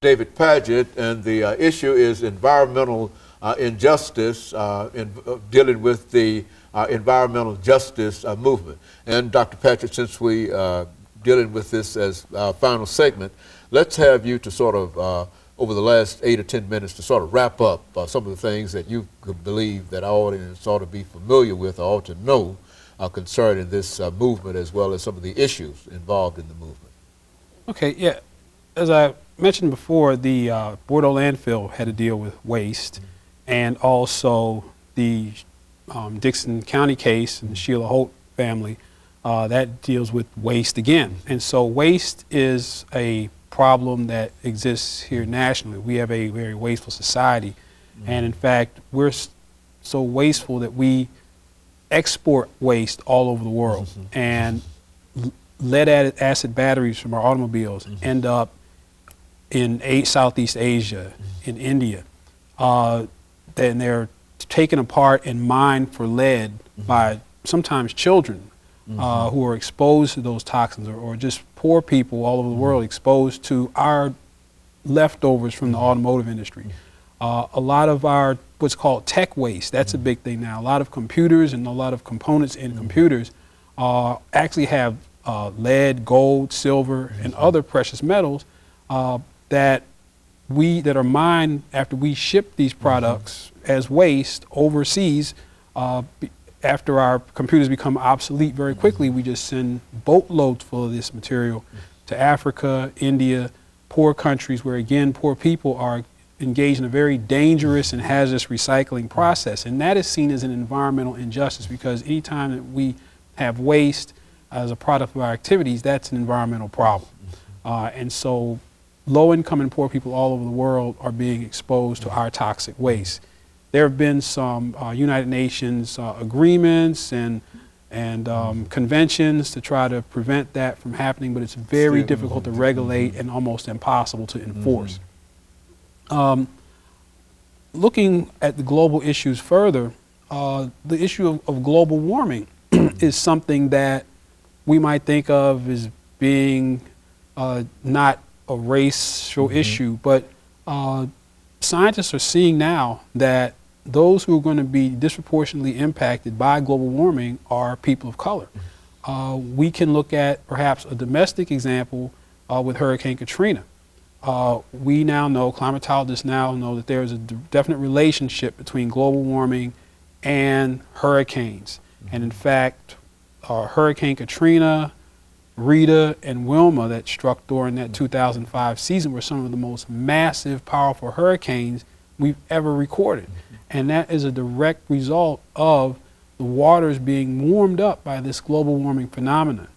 David Paget, and the issue is environmental injustice dealing with the environmental justice movement. And Dr. Paget, since we dealing with this as our final segment, let's have you to sort of, over the last 8 or 10 minutes, to sort of wrap up some of the things that you believe that our audience ought to be familiar with or ought to know concerning this movement, as well as some of the issues involved in the movement. Okay, yeah. As I mentioned before, the Bordeaux landfill had to deal with waste, and also the Dixon County case and the Sheila Holt family, that deals with waste again. And so waste is a problem that exists here nationally. We have a very wasteful society, and in fact, we're so wasteful that we export waste all over the world, and lead acid batteries from our automobiles end up in Southeast Asia, in India. Then they're taken apart and mined for lead by sometimes children who are exposed to those toxins, or just poor people all over the world exposed to our leftovers from the automotive industry. A lot of our what's called tech waste, that's a big thing now. A lot of computers and a lot of components in computers actually have lead, gold, silver, and other precious metals that are mined after we ship these products as waste overseas. After our computers become obsolete very quickly, we just send boatloads full of this material to Africa, India, poor countries where, again, poor people are engaged in a very dangerous and hazardous recycling process. And that is seen as an environmental injustice, because anytime that we have waste as a product of our activities, that's an environmental problem. And so low-income and poor people all over the world are being exposed to our toxic waste. There have been some United Nations agreements and conventions to try to prevent that from happening, but it's very difficult to regulate and almost impossible to enforce. Looking at the global issues further, the issue of global warming is something that we might think of as being not a racial issue, but scientists are seeing now that those who are going to be disproportionately impacted by global warming are people of color. We can look at perhaps a domestic example with Hurricane Katrina. We now know, climatologists now know, that there is a definite relationship between global warming and hurricanes. And in fact, Hurricane Katrina, Rita, and Wilma that struck during that 2005 season were some of the most massive, powerful hurricanes we've ever recorded. And that is a direct result of the waters being warmed up by this global warming phenomenon.